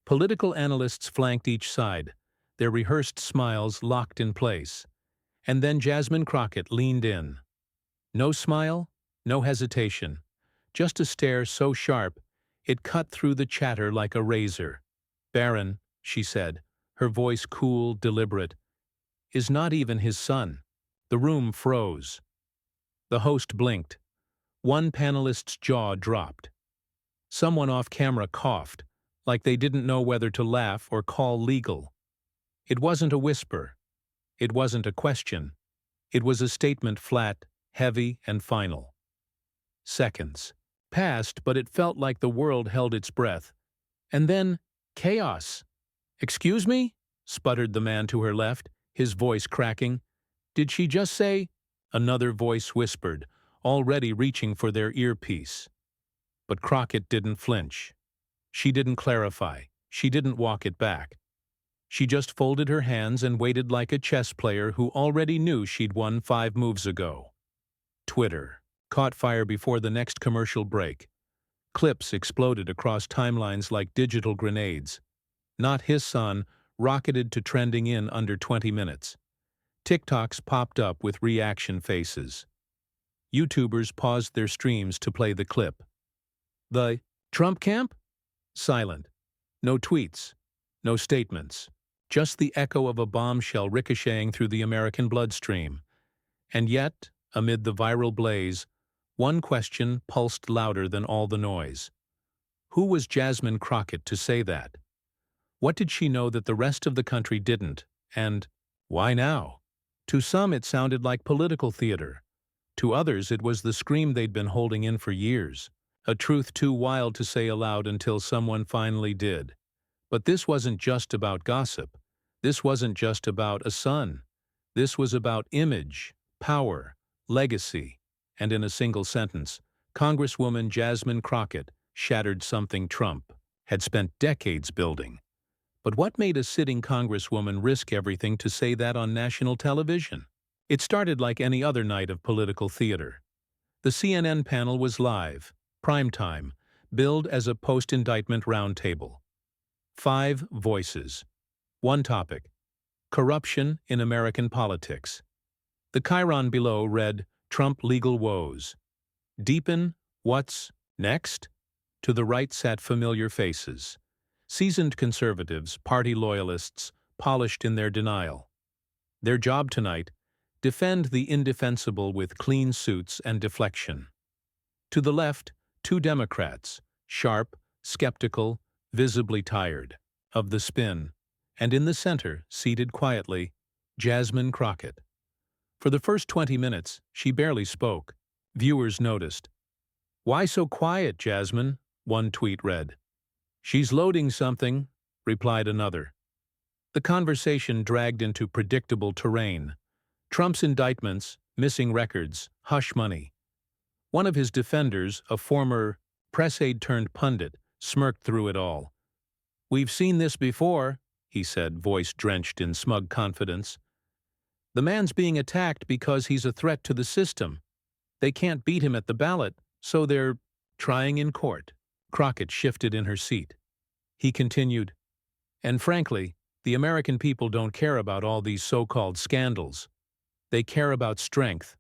Political analysts flanked each side, their rehearsed smiles locked in place. And then Jasmine Crockett leaned in. No smile, no hesitation, just a stare so sharp it cut through the chatter like a razor. "Barron," she said, her voice cool, deliberate, "is not even his son." The room froze. The host blinked. One panelist's jaw dropped. Someone off camera coughed, like they didn't know whether to laugh or call legal. It wasn't a whisper. It wasn't a question. It was a statement flat, heavy, and final. Seconds passed, but it felt like the world held its breath. And then, chaos. "Excuse me?" sputtered the man to her left, his voice cracking. "Did she just say—" Another voice whispered, already reaching for their earpiece. But Crockett didn't flinch. She didn't clarify. She didn't walk it back. She just folded her hands and waited like a chess player who already knew she'd won 5 moves ago. Twitter caught fire before the next commercial break. Clips exploded across timelines like digital grenades. "Not his son" rocketed to trending in under 20 minutes. TikToks popped up with reaction faces. YouTubers paused their streams to play the clip. The Trump camp? Silent. No tweets. No statements. Just the echo of a bombshell ricocheting through the American bloodstream. And yet, amid the viral blaze, one question pulsed louder than all the noise. Who was Jasmine Crockett to say that? What did she know that the rest of the country didn't? And why now? To some it sounded like political theater. To others it was the scream they'd been holding in for years, a truth too wild to say aloud until someone finally did. But this wasn't just about gossip. This wasn't just about a son. This was about image, power, legacy, and in a single sentence, Congresswoman Jasmine Crockett shattered something Trump had spent decades building. But what made a sitting congresswoman risk everything to say that on national television? It started like any other night of political theater. The CNN panel was live, primetime, billed as a post-indictment roundtable. 5 voices. One topic: corruption in American politics. The chyron below read, "Trump legal woes." Deepen, what's next? To the right sat familiar faces. Seasoned conservatives, party loyalists, polished in their denial. Their job tonight: defend the indefensible with clean suits and deflection. To the left, 2 Democrats, sharp, skeptical, visibly tired of the spin, and in the center, seated quietly, Jasmine Crockett. For the first 20 minutes, she barely spoke. Viewers noticed. "Why so quiet, Jasmine?" one tweet read. "She's loading something," replied another. The conversation dragged into predictable terrain. Trump's indictments, missing records, hush money. One of his defenders, a former press aide turned pundit, smirked through it all. "We've seen this before," he said, voice drenched in smug confidence. "The man's being attacked because he's a threat to the system. They can't beat him at the ballot, so they're trying in court." Crockett shifted in her seat. He continued, "And frankly, the American people don't care about all these so-called scandals. They care about strength,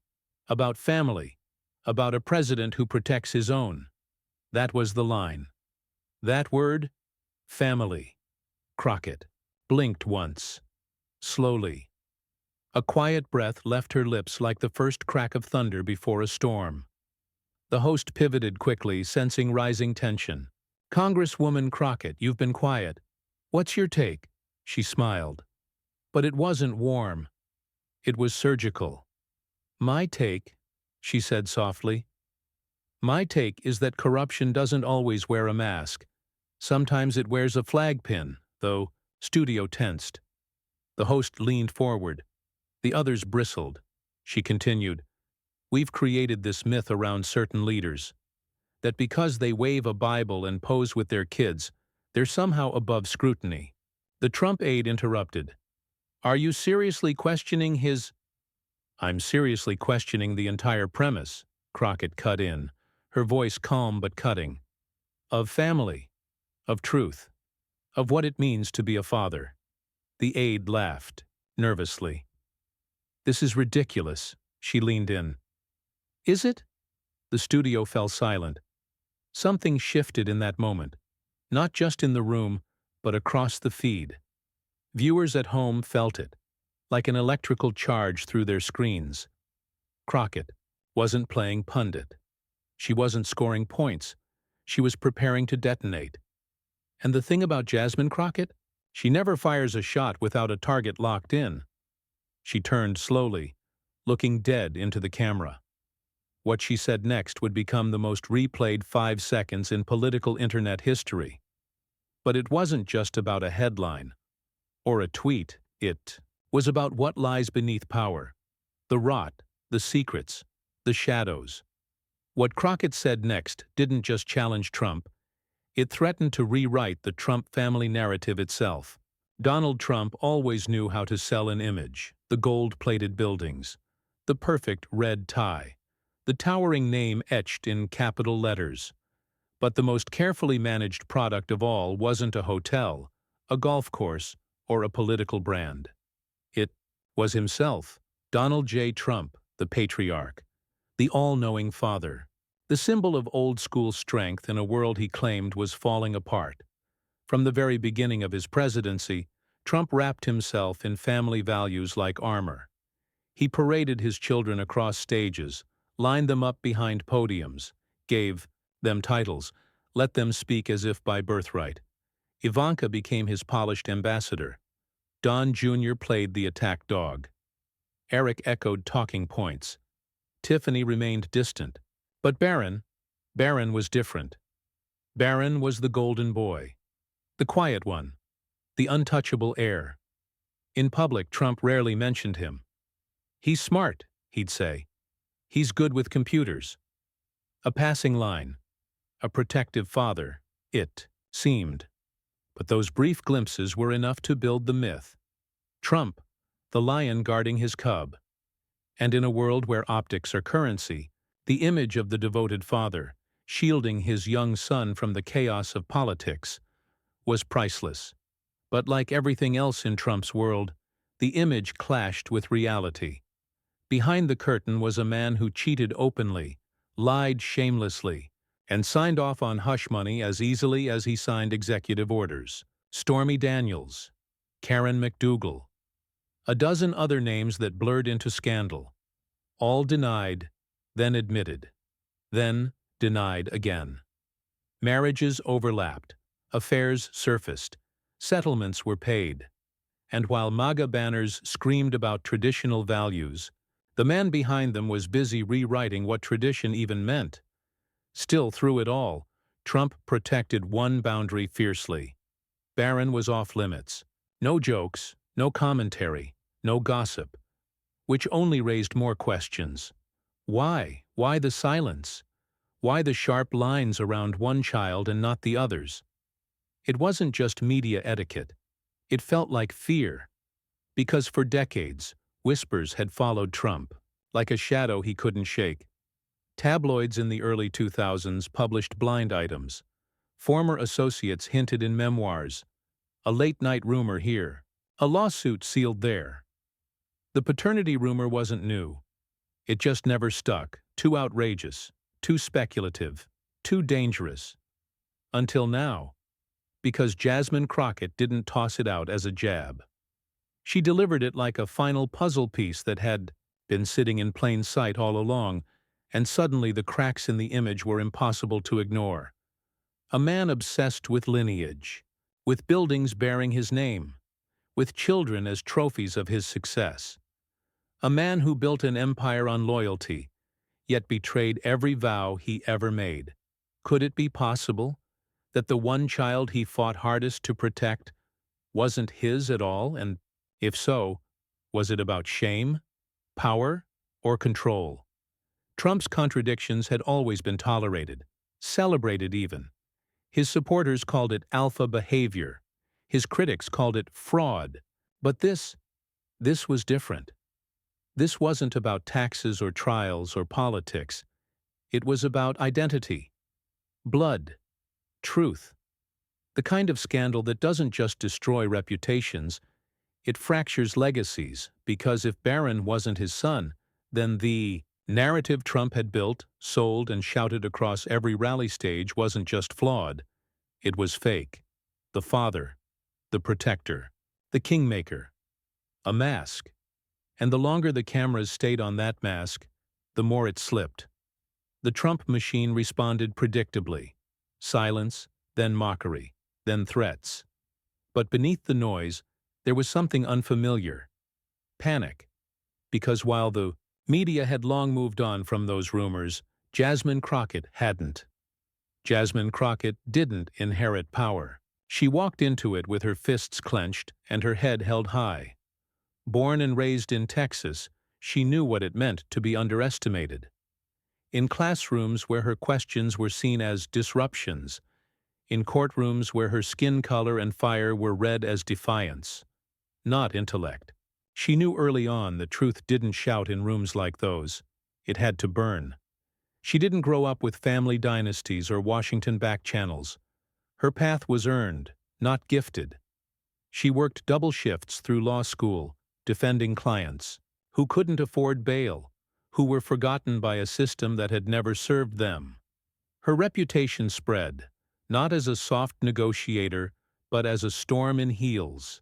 about family, about a president who protects his own." That was the line. That word, family. Crockett blinked once, slowly. A quiet breath left her lips like the first crack of thunder before a storm. The host pivoted quickly, sensing rising tension. "Congresswoman Crockett, you've been quiet. What's your take?" She smiled. But it wasn't warm. It was surgical. "My take," she said softly, "my take is that corruption doesn't always wear a mask. Sometimes it wears a flag pin," though. Studio tensed. The host leaned forward. The others bristled. She continued, "We've created this myth around certain leaders, that because they wave a Bible and pose with their kids, they're somehow above scrutiny." The Trump aide interrupted. "Are you seriously questioning his—" "I'm seriously questioning the entire premise," Crockett cut in, her voice calm but cutting. "Of family, of truth, of what it means to be a father. The aide laughed, nervously. "This is ridiculous," she leaned in. "Is it?" The studio fell silent. Something shifted in that moment, not just in the room, but across the feed. Viewers at home felt it, like an electrical charge through their screens. Crockett wasn't playing pundit. She wasn't scoring points. She was preparing to detonate. And the thing about Jasmine Crockett? She never fires a shot without a target locked in. She turned slowly, looking dead into the camera. What she said next would become the most replayed 5 seconds in political internet history. But it wasn't just about a headline or a tweet. It was about what lies beneath power. The rot, the secrets, the shadows. What Crockett said next didn't just challenge Trump. It threatened to rewrite the Trump family narrative itself. Donald Trump always knew how to sell an image: the gold-plated buildings, the perfect red tie, the towering name etched in capital letters. But the most carefully managed product of all wasn't a hotel, a golf course, or a political brand. It was himself, Donald J. Trump, the patriarch, the all-knowing father, the symbol of old-school strength in a world he claimed was falling apart. From the very beginning of his presidency, Trump wrapped himself in family values like armor. He paraded his children across stages, lined them up behind podiums, gave them titles, let them speak as if by birthright. Ivanka became his polished ambassador. Don Jr. played the attack dog. Eric echoed talking points. Tiffany remained distant. But Barron was different. Barron was the golden boy, the quiet one, the untouchable heir. In public, Trump rarely mentioned him. "He's smart," he'd say. "He's good with computers." A passing line. A protective father, it seemed. But those brief glimpses were enough to build the myth. Trump, the lion guarding his cub. And in a world where optics are currency, the image of the devoted father, shielding his young son from the chaos of politics, was priceless. But like everything else in Trump's world, the image clashed with reality. Behind the curtain was a man who cheated openly, lied shamelessly, and signed off on hush money as easily as he signed executive orders. Stormy Daniels, Karen McDougal, a dozen other names that blurred into scandal. All denied, then admitted, then denied again. Marriages overlapped, affairs surfaced, settlements were paid. And while MAGA banners screamed about traditional values, the man behind them was busy rewriting what tradition even meant. Still, through it all, Trump protected one boundary fiercely. Barron was off limits. No jokes, no commentary, no gossip. Which only raised more questions. Why? Why the silence? Why the sharp lines around one child and not the others? It wasn't just media etiquette. It felt like fear. Because for decades, whispers had followed Trump, like a shadow he couldn't shake. Tabloids in the early 2000s published blind items. Former associates hinted in memoirs. A late-night rumor here. A lawsuit sealed there. The paternity rumor wasn't new. It just never stuck. Too outrageous, too speculative, too dangerous. Until now. Because Jasmine Crockett didn't toss it out as a jab. She delivered it like a final puzzle piece that had been sitting in plain sight all along, and suddenly the cracks in the image were impossible to ignore. A man obsessed with lineage, with buildings bearing his name, with children as trophies of his success. A man who built an empire on loyalty, yet betrayed every vow he ever made. Could it be possible that the one child he fought hardest to protect wasn't his at all, and if so, was it about shame, power, or control? Trump's contradictions had always been tolerated, celebrated even. His supporters called it alpha behavior. His critics called it fraud. But this was different. This wasn't about taxes or trials or politics. It was about identity, blood, truth. The kind of scandal that doesn't just destroy reputations, it fractures legacies, because if Barron wasn't his son, then the narrative Trump had built, sold, and shouted across every rally stage wasn't just flawed, it was fake. The father, the protector, the kingmaker, a mask. And the longer the cameras stayed on that mask, the more it slipped. The Trump machine responded predictably. Silence, then mockery, then threats. But beneath the noise, there was something unfamiliar. Panic. Because while the media had long moved on from those rumors, Jasmine Crockett hadn't. Jasmine Crockett didn't inherit power. She walked into it with her fists clenched and her head held high. Born and raised in Texas, she knew what it meant to be underestimated. In classrooms where her questions were seen as disruptions, in courtrooms where her skin color and fire were read as defiance, not intellect. She knew early on that truth didn't shout in rooms like those. It had to burn. She didn't grow up with family dynasties or Washington back channels. Her path was earned, not gifted. She worked double shifts through law school, defending clients who couldn't afford bail, who were forgotten by a system that had never served them. Her reputation spread, not as a soft negotiator, but as a storm in heels.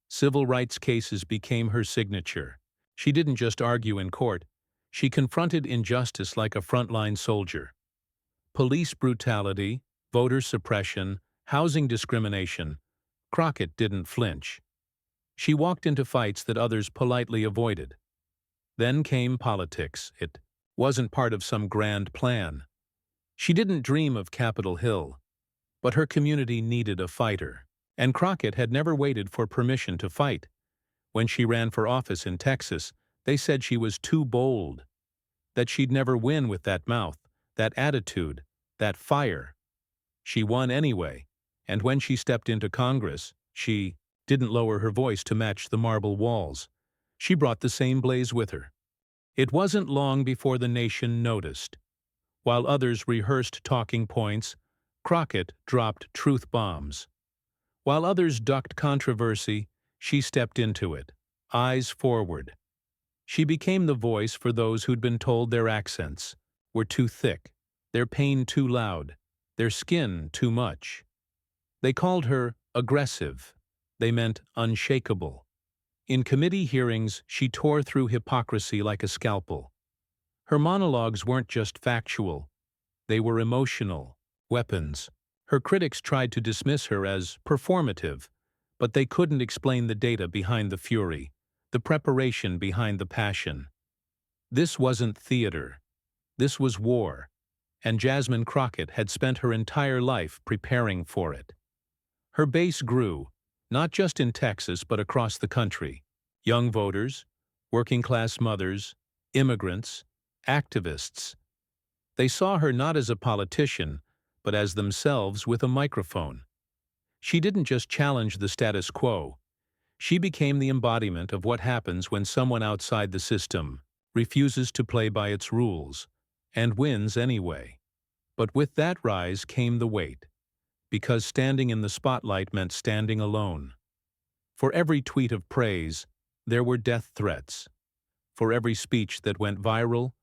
Civil rights cases became her signature. She didn't just argue in court, she confronted injustice like a frontline soldier. Police brutality, voter suppression, housing discrimination, Crockett didn't flinch. She walked into fights that others politely avoided. Then came politics. It wasn't part of some grand plan. She didn't dream of Capitol Hill, but her community needed a fighter. And Crockett had never waited for permission to fight. When she ran for office in Texas, they said she was too bold, that she'd never win with that mouth, that attitude, that fire. She won anyway, and when she stepped into Congress, she didn't lower her voice to match the marble walls. She brought the same blaze with her. It wasn't long before the nation noticed. While others rehearsed talking points, Crockett dropped truth bombs. While others ducked controversy, she stepped into it, eyes forward. She became the voice for those who'd been told their accents were too thick, their pain too loud, their skin too much. They called her aggressive. They meant unshakable. In committee hearings, she tore through hypocrisy like a scalpel. Her monologues weren't just factual. They were emotional, weapons. Her critics tried to dismiss her as performative, but they couldn't explain the data behind the fury, the preparation behind the passion. This wasn't theater. This was war, and Jasmine Crockett had spent her entire life preparing for it. Her base grew, not just in Texas but across the country. Young voters, working-class mothers, immigrants, activists. They saw her not as a politician, but as themselves with a microphone. She didn't just challenge the status quo. She became the embodiment of what happens when someone outside the system refuses to play by its rules and wins anyway. But with that rise came the weight, because standing in the spotlight meant standing alone. For every tweet of praise, there were death threats. For every speech that went viral,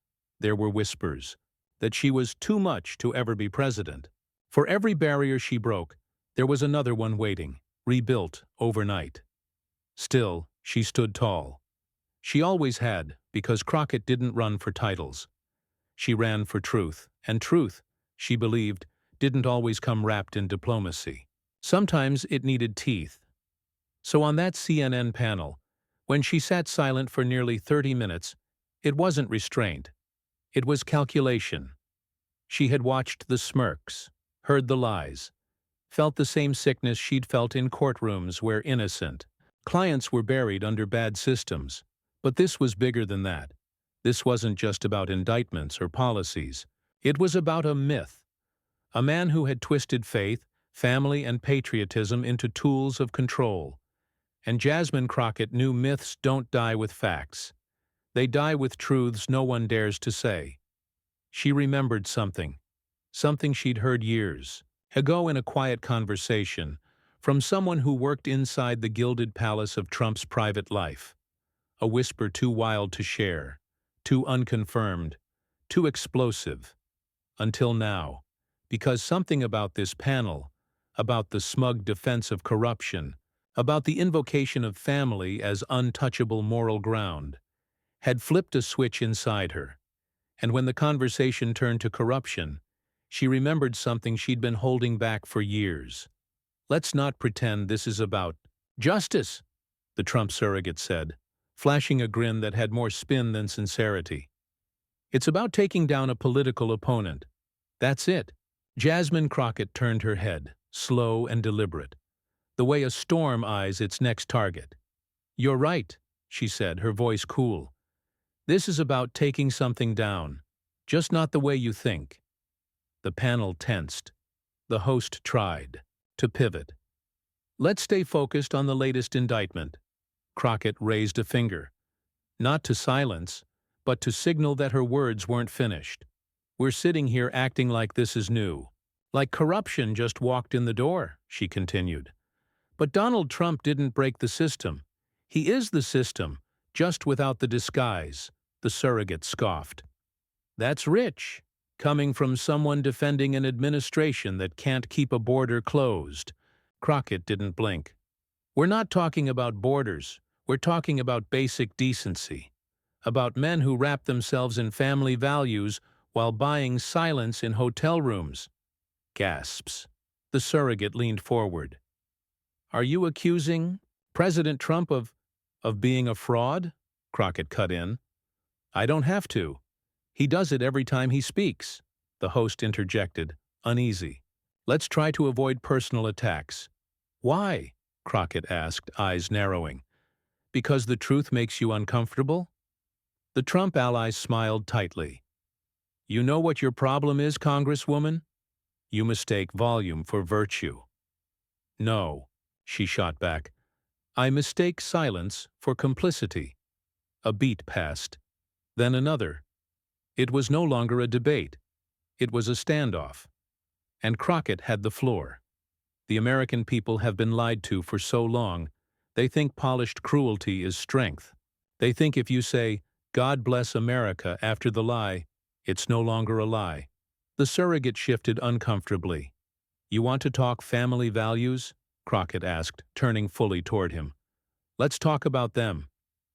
there were whispers that she was too much to ever be president. For every barrier she broke, there was another one waiting, rebuilt overnight. Still, she stood tall. She always had, because Crockett didn't run for titles. She ran for truth, and truth, she believed, didn't always come wrapped in diplomacy. Sometimes it needed teeth. So on that CNN panel, when she sat silent for nearly 30 minutes, it wasn't restraint. It was calculation. She had watched the smirks, heard the lies, felt the same sickness she'd felt in courtrooms where innocent clients were buried under bad systems. But this was bigger than that. This wasn't just about indictments or policies. It was about a myth. A man who had twisted faith, family, and patriotism into tools of control. And Jasmine Crockett knew myths don't die with facts. They die with truths no one dares to say. She remembered something she'd heard years Ago in a quiet conversation, from someone who worked inside the gilded palace of Trump's private life. A whisper too wild to share, too unconfirmed, too explosive. Until now. Because something about this panel, about the smug defense of corruption, about the invocation of family as untouchable moral ground, had flipped a switch inside her. And when the conversation turned to corruption, she remembered something she'd been holding back for years. Let's not pretend this is about justice, the Trump surrogate said, flashing a grin that had more spin than sincerity. It's about taking down a political opponent. That's it. Jasmine Crockett turned her head, slow and deliberate, the way a storm eyes its next target. You're right, she said, her voice cool. This is about taking something down, just not the way you think. The panel tensed. The host tried to pivot. Let's stay focused on the latest indictment. Crockett raised a finger. Not to silence, but to signal that her words weren't finished. We're sitting here acting like this is new. Like corruption just walked in the door, she continued. But Donald Trump didn't break the system. He is the system, just without the disguise, the surrogate scoffed. That's rich, coming from someone defending an administration that can't keep a border closed. Crockett didn't blink. We're not talking about borders. We're talking about basic decency. About men who wrap themselves in family values while buying silence in hotel rooms. Gasps. The surrogate leaned forward. Are you accusing President Trump of being a fraud? Crockett cut in. I don't have to. He does it every time he speaks, the host interjected, uneasy. Let's try to avoid personal attacks. Why? Crockett asked, eyes narrowing. Because the truth makes you uncomfortable? The Trump ally smiled tightly. You know what your problem is, Congresswoman? You mistake volume for virtue. No, she shot back. I mistake silence for complicity. A beat passed. Then another. It was no longer a debate. It was a standoff. And Crockett had the floor. The American people have been lied to for so long, they think polished cruelty is strength. They think if you say, God bless America after the lie, it's no longer a lie. The surrogate shifted uncomfortably. You want to talk family values? Crockett asked, turning fully toward him. Let's talk about them.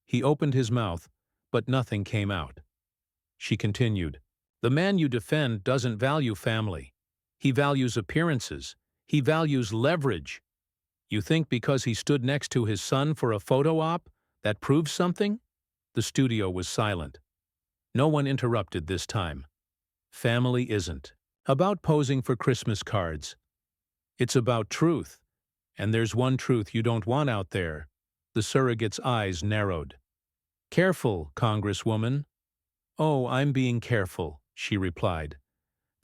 He opened his mouth, but nothing came out. She continued. The man you defend doesn't value family. He values appearances. He values leverage. You think because he stood next to his son for a photo op, that proves something? The studio was silent. No one interrupted this time. Family isn't about posing for Christmas cards. It's about truth. And there's one truth you don't want out there. The surrogate's eyes narrowed. Careful, Congresswoman. Oh, I'm being careful, she replied.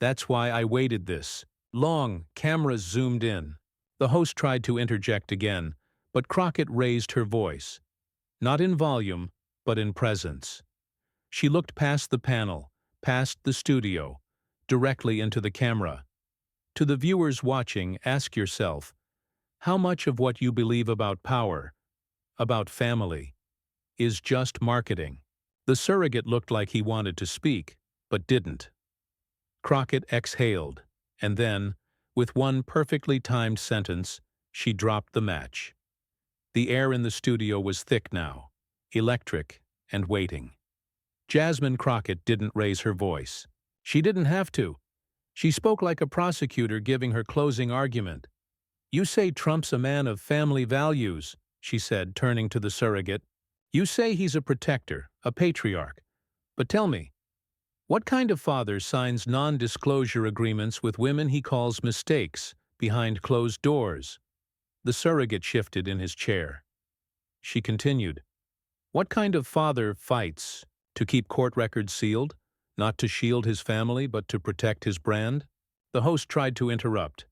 That's why I waited this long. Cameras zoomed in. The host tried to interject again, but Crockett raised her voice. Not in volume, but in presence. She looked past the panel, past the studio, directly into the camera. To the viewers watching, ask yourself, how much of what you believe about power, about family, is just marketing? The surrogate looked like he wanted to speak, but didn't. Crockett exhaled, and then, with one perfectly timed sentence, she dropped the match. The air in the studio was thick now, electric and waiting. Jasmine Crockett didn't raise her voice. She didn't have to. She spoke like a prosecutor giving her closing argument. You say Trump's a man of family values, she said, turning to the surrogate. You say he's a protector, a patriarch. But tell me, what kind of father signs non-disclosure agreements with women he calls mistakes behind closed doors? The surrogate shifted in his chair. She continued, what kind of father fights to keep court records sealed, not to shield his family but to protect his brand? The host tried to interrupt.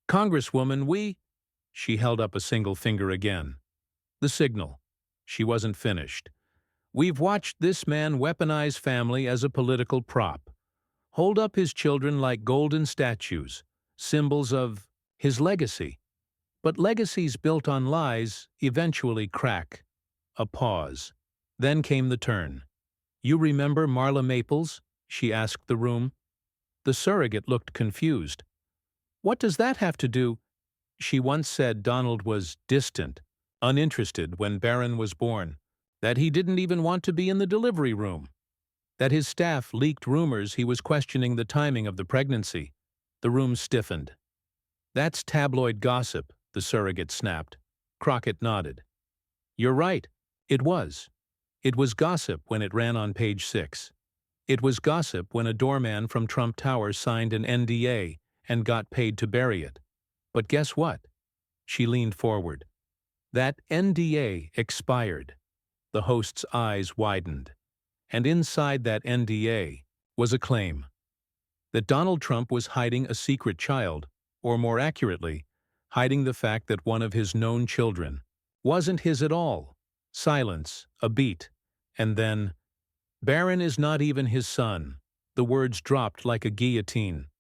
Congresswoman, She held up a single finger again. The signal. She wasn't finished. We've watched this man weaponize family as a political prop. Hold up his children like golden statues. symbols of his legacy. But legacies built on lies eventually crack. A pause. Then came the turn. "You remember Marla Maples?" she asked the room. The surrogate looked confused. "What does that have to do?" "She once said Donald was distant, uninterested when Barron was born, that he didn't even want to be in the delivery room, that his staff leaked rumors he was questioning the timing of the pregnancy." The room stiffened. "That's tabloid gossip," the surrogate snapped. Crockett nodded. "You're right. It was. It was gossip when it ran on page 6. It was gossip when a doorman from Trump Tower signed an NDA and got paid to bury it. But guess what?" She leaned forward. "That NDA expired." The host's eyes widened. And inside that NDA was a claim that Donald Trump was hiding a secret child, or more accurately, hiding the fact that one of his known children wasn't his at all. Silence, a beat, and then, "Barron is not even his son." The words dropped like a guillotine.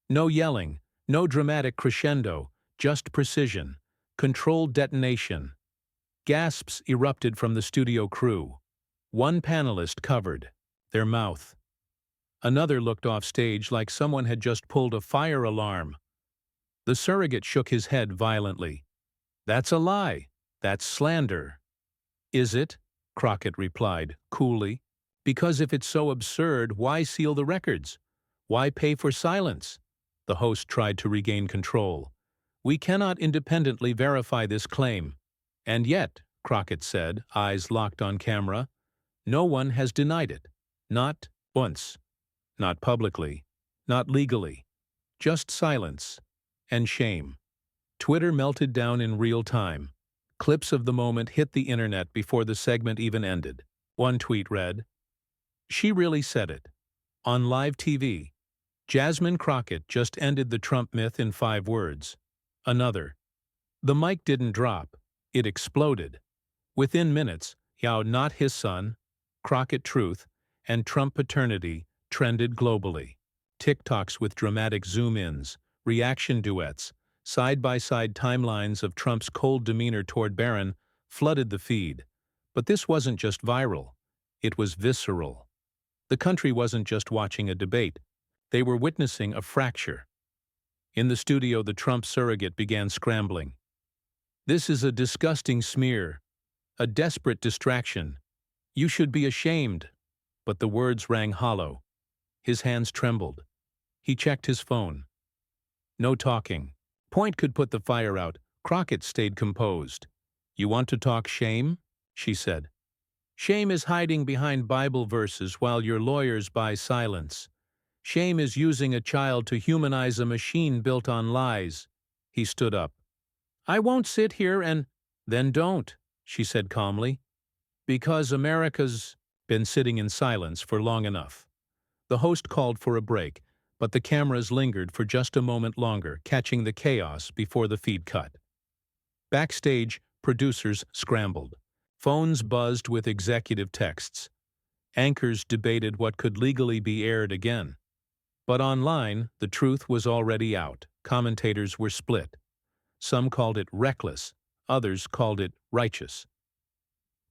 No yelling, no dramatic crescendo, just precision, controlled detonation. Gasps erupted from the studio crew. One panelist covered their mouth. Another looked off stage like someone had just pulled a fire alarm. The surrogate shook his head violently. "That's a lie. That's slander." "Is it?" Crockett replied, coolly. "Because if it's so absurd, why seal the records? Why pay for silence?" The host tried to regain control. "We cannot independently verify this claim." "And yet," Crockett said, eyes locked on camera, "no one has denied it. Not once. Not publicly. Not legally. Just silence. And shame." Twitter melted down in real time. Clips of the moment hit the internet before the segment even ended. One tweet read, "She really said it. On live TV. Jasmine Crockett just ended the Trump myth in 5 words." Another, "The mic didn't drop. It exploded." Within minutes, "Yao not his son," "Crockett truth," and "Trump paternity" trended globally. TikToks with dramatic zoom-ins, reaction duets, side-by-side timelines of Trump's cold demeanor toward Barron flooded the feed. But this wasn't just viral. It was visceral. The country wasn't just watching a debate. They were witnessing a fracture. In the studio, the Trump surrogate began scrambling. "This is a disgusting smear. A desperate distraction. You should be ashamed." But the words rang hollow. His hands trembled. He checked his phone. No talking. Point could put the fire out. Crockett stayed composed. "You want to talk shame?" she said. "Shame is hiding behind Bible verses while your lawyers buy silence. Shame is using a child to humanize a machine built on lies." He stood up. "I won't sit here and—" "Then don't," she said calmly. "Because America's been sitting in silence for long enough." The host called for a break, but the cameras lingered for just a moment longer, catching the chaos before the feed cut. Backstage, producers scrambled. Phones buzzed with executive texts. Anchors debated what could legally be aired again. But online, the truth was already out. Commentators were split. Some called it reckless, others called it righteous.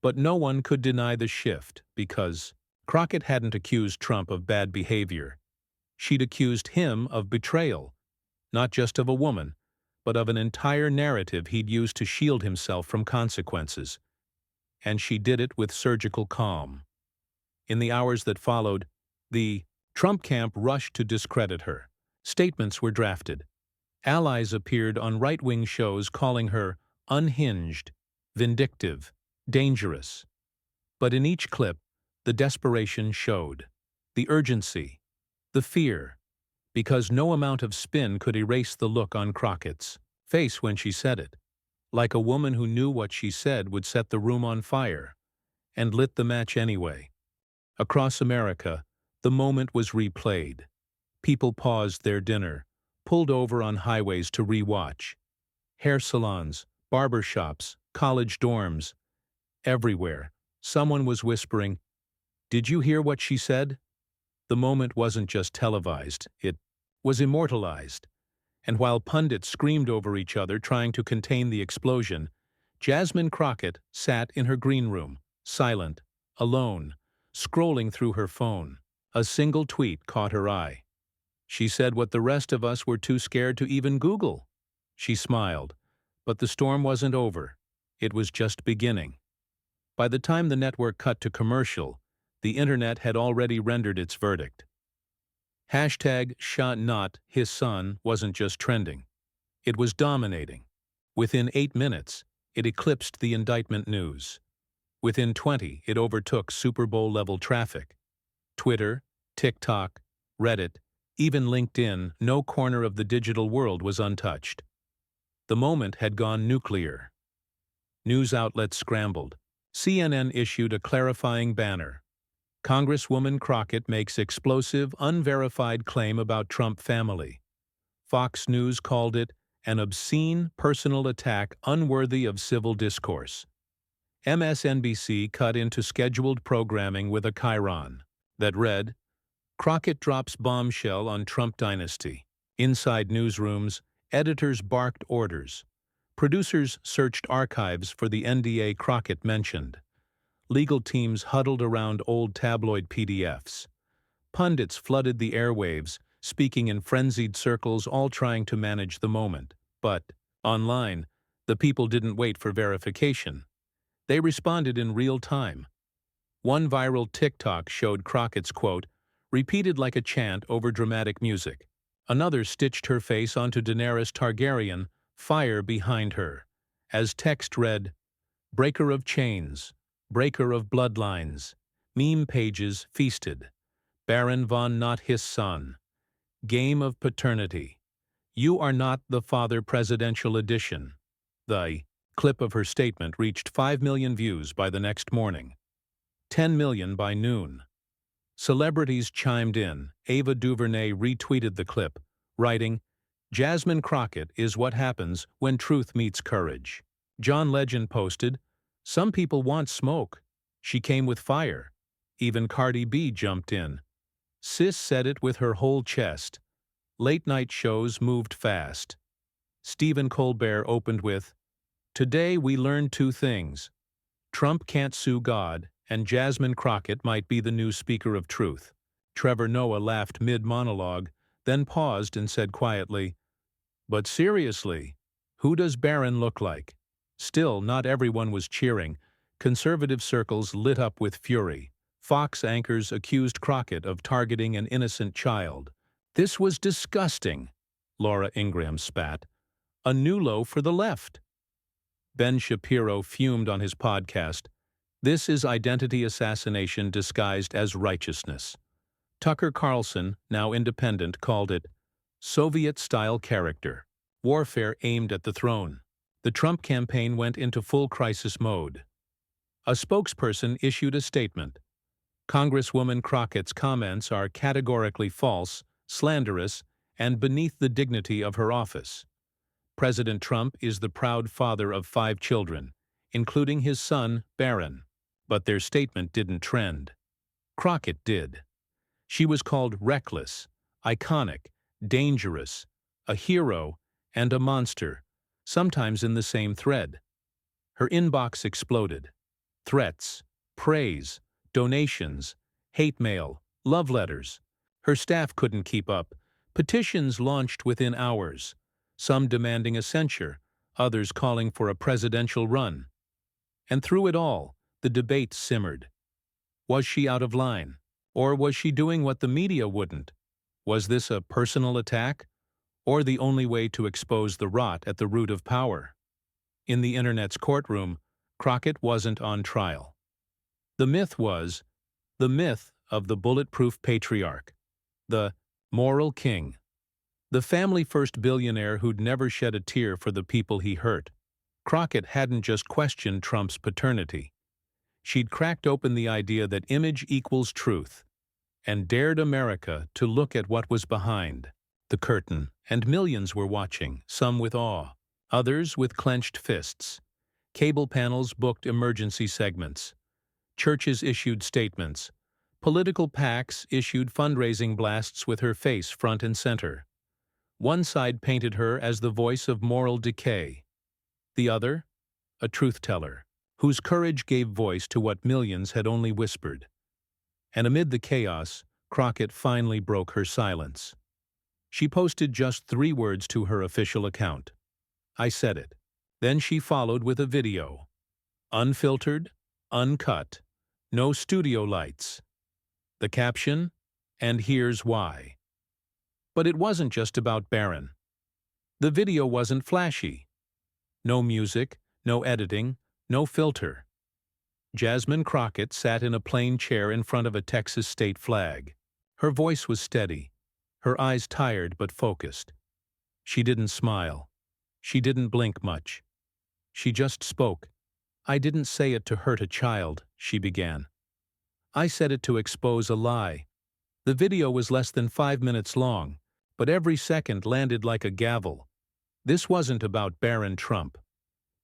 But no one could deny the shift, because Crockett hadn't accused Trump of bad behavior. She'd accused him of betrayal, not just of a woman, but of an entire narrative he'd used to shield himself from consequences. And she did it with surgical calm. In the hours that followed, the Trump camp rushed to discredit her. Statements were drafted. Allies appeared on right-wing shows calling her unhinged, vindictive, dangerous. But in each clip, the desperation showed. The urgency. The fear. Because no amount of spin could erase the look on Crockett's face when she said it. Like a woman who knew what she said would set the room on fire. And lit the match anyway. Across America, the moment was replayed. People paused their dinner, pulled over on highways to re-watch. Hair salons, barber shops, college dorms. Everywhere, someone was whispering, "Did you hear what she said?" The moment wasn't just televised, it was immortalized. And while pundits screamed over each other trying to contain the explosion, Jasmine Crockett sat in her green room, silent, alone, scrolling through her phone. A single tweet caught her eye. She said what the rest of us were too scared to even Google. She smiled, but the storm wasn't over. It was just beginning. By the time the network cut to commercial, the internet had already rendered its verdict. Hashtag "shot not his son" wasn't just trending. It was dominating. Within 8 minutes, it eclipsed the indictment news. Within 20, it overtook Super Bowl-level traffic. Twitter, TikTok, Reddit, even LinkedIn, no corner of the digital world was untouched. The moment had gone nuclear. News outlets scrambled. CNN issued a clarifying banner. Congresswoman Crockett makes explosive, unverified claim about Trump family. Fox News called it an obscene personal attack unworthy of civil discourse. MSNBC cut into scheduled programming with a chyron that read, "Crockett drops bombshell on Trump dynasty." Inside newsrooms, editors barked orders. Producers searched archives for the NDA Crockett mentioned. Legal teams huddled around old tabloid PDFs. Pundits flooded the airwaves, speaking in frenzied circles, all trying to manage the moment. But, online, the people didn't wait for verification. They responded in real time. One viral TikTok showed Crockett's quote, repeated like a chant over dramatic music. Another stitched her face onto Daenerys Targaryen, fire behind her, as text read, "Breaker of chains, breaker of bloodlines." Meme pages feasted. Baron von not his son. Game of paternity. You are not the father presidential edition. The clip of her statement reached 5 million views by the next morning. 10 million by noon. Celebrities chimed in. Ava DuVernay retweeted the clip, writing, "Jasmine Crockett is what happens when truth meets courage." John Legend posted, "Some people want smoke. She came with fire." Even Cardi B jumped in. Sis said it with her whole chest. Late-night shows moved fast. Stephen Colbert opened with, "Today we learned 2 things. Trump can't sue God, and Jasmine Crockett might be the new speaker of truth." Trevor Noah laughed mid-monologue, then paused and said quietly, "But seriously, who does Barron look like?" Still, not everyone was cheering. Conservative circles lit up with fury. Fox anchors accused Crockett of targeting an innocent child. "This was disgusting," Laura Ingraham spat. "A new low for the left." Ben Shapiro fumed on his podcast, "This is identity assassination disguised as righteousness." Tucker Carlson, now independent, called it Soviet-style character. Warfare aimed at the throne. The Trump campaign went into full crisis mode. A spokesperson issued a statement. Congresswoman Crockett's comments are categorically false, slanderous, and beneath the dignity of her office. President Trump is the proud father of 5 children, including his son, Barron. But their statement didn't trend. Crockett did. She was called reckless, iconic, dangerous, a hero, and a monster, sometimes in the same thread. Her inbox exploded. Threats, praise, donations, hate mail, love letters. Her staff couldn't keep up. Petitions launched within hours, some demanding a censure, others calling for a presidential run. And through it all, the debate simmered. Was she out of line? Or was she doing what the media wouldn't? Was this a personal attack? Or the only way to expose the rot at the root of power? In the internet's courtroom, Crockett wasn't on trial. The myth was the myth of the bulletproof patriarch, the moral king, the family-first billionaire who'd never shed a tear for the people he hurt. Crockett hadn't just questioned Trump's paternity. She'd cracked open the idea that image equals truth, and dared America to look at what was behind the curtain, and millions were watching, some with awe, others with clenched fists. Cable panels booked emergency segments. Churches issued statements. Political PACs issued fundraising blasts with her face front and center. One side painted her as the voice of moral decay. The other, a truth-teller, whose courage gave voice to what millions had only whispered. And amid the chaos, Crockett finally broke her silence. She posted just 3 words to her official account. "I said it." Then she followed with a video. Unfiltered, uncut, no studio lights. The caption, "And here's why." But it wasn't just about Barron. The video wasn't flashy. No music, no editing, no filter. Jasmine Crockett sat in a plain chair in front of a Texas state flag. Her voice was steady, her eyes tired but focused. She didn't smile. She didn't blink much. She just spoke. "I didn't say it to hurt a child," she began. "I said it to expose a lie." The video was less than 5 minutes long, but every second landed like a gavel. This wasn't about Barron Trump.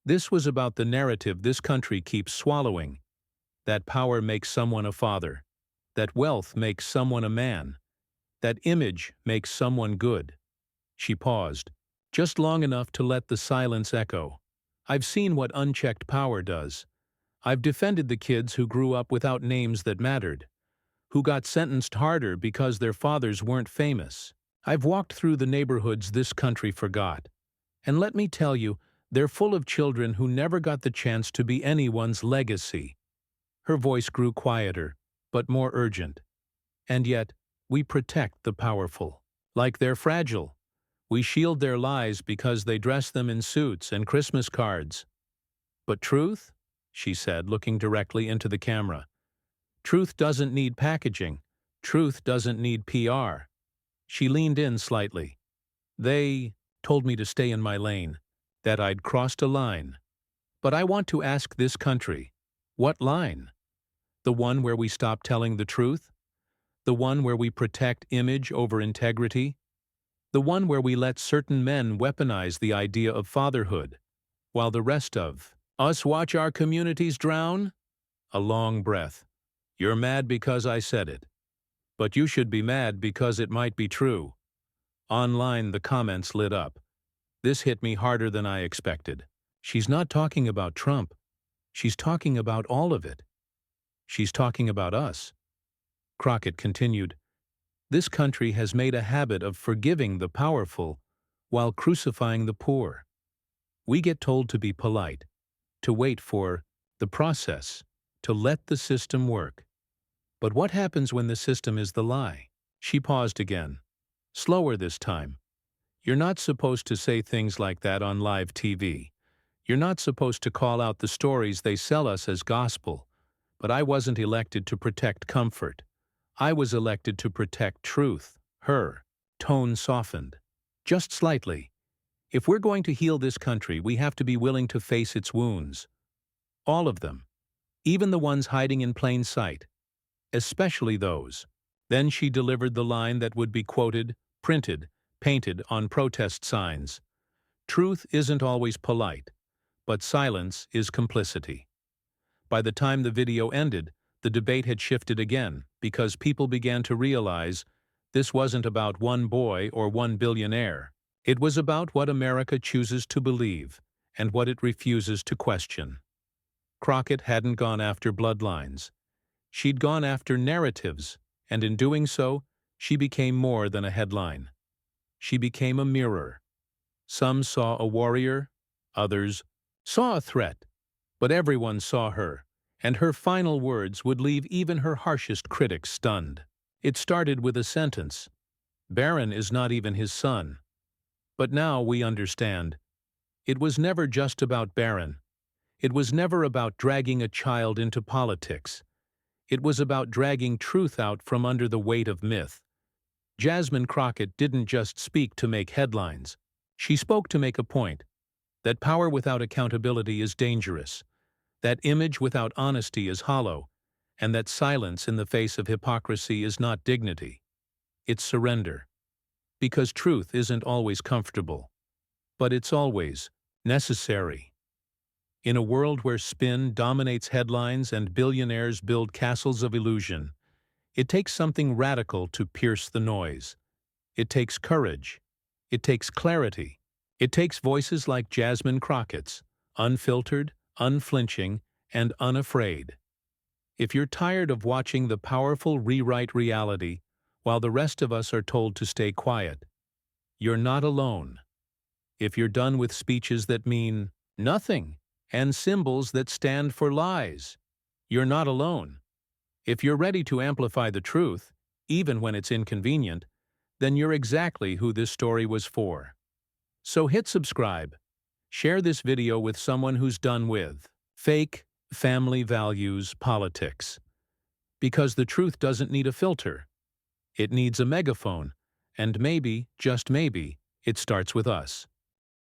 This was about the narrative this country keeps swallowing. That power makes someone a father. That wealth makes someone a man. That image makes someone good. She paused, just long enough to let the silence echo. "I've seen what unchecked power does. I've defended the kids who grew up without names that mattered, who got sentenced harder because their fathers weren't famous. I've walked through the neighborhoods this country forgot. And let me tell you, they're full of children who never got the chance to be anyone's legacy." Her voice grew quieter, but more urgent. "And yet, we protect the powerful. Like they're fragile. We shield their lies because they dress them in suits and Christmas cards. But truth?" she said, looking directly into the camera. "Truth doesn't need packaging. Truth doesn't need PR." She leaned in slightly. "They told me to stay in my lane, that I'd crossed a line. But I want to ask this country, what line? The one where we stop telling the truth? The one where we protect image over integrity? The one where we let certain men weaponize the idea of fatherhood, while the rest of us watch our communities drown?" A long breath. "You're mad because I said it. But you should be mad because it might be true." Online, the comments lit up. This hit me harder than I expected. She's not talking about Trump. She's talking about all of it. She's talking about us. Crockett continued, "This country has made a habit of forgiving the powerful while crucifying the poor. We get told to be polite, to wait for the process, to let the system work. But what happens when the system is the lie?" She paused again, slower this time. "You're not supposed to say things like that on live TV. You're not supposed to call out the stories they sell us as gospel. But I wasn't elected to protect comfort. I was elected to protect truth." Her tone softened, just slightly. "If we're going to heal this country, we have to be willing to face its wounds. All of them. Even the ones hiding in plain sight. Especially those." Then she delivered the line that would be quoted, printed, painted on protest signs. "Truth isn't always polite, but silence is complicity." By the time the video ended, the debate had shifted again, because people began to realize this wasn't about one boy or one billionaire. It was about what America chooses to believe and what it refuses to question. Crockett hadn't gone after bloodlines. She'd gone after narratives, and in doing so, she became more than a headline. She became a mirror. Some saw a warrior, others saw a threat, but everyone saw her, and her final words would leave even her harshest critics stunned. It started with a sentence, "Barron is not even his son." But now we understand. It was never just about Barron. It was never about dragging a child into politics. It was about dragging truth out from under the weight of myth. Jasmine Crockett didn't just speak to make headlines. She spoke to make a point, that power without accountability is dangerous, that image without honesty is hollow, and that silence in the face of hypocrisy is not dignity. It's surrender. Because truth isn't always comfortable, but it's always necessary. In a world where spin dominates headlines and billionaires build castles of illusion, it takes something radical to pierce the noise. It takes courage. It takes clarity. It takes voices like Jasmine Crockett's, unfiltered, unflinching, and unafraid. If you're tired of watching the powerful rewrite reality while the rest of us are told to stay quiet, you're not alone. If you're done with speeches that mean nothing and symbols that stand for lies, you're not alone. If you're ready to amplify the truth, even when it's inconvenient, then you're exactly who this story was for. So hit subscribe. Share this video with someone who's done with fake family values politics. Because the truth doesn't need a filter. It needs a megaphone, and maybe, just maybe, it starts with us.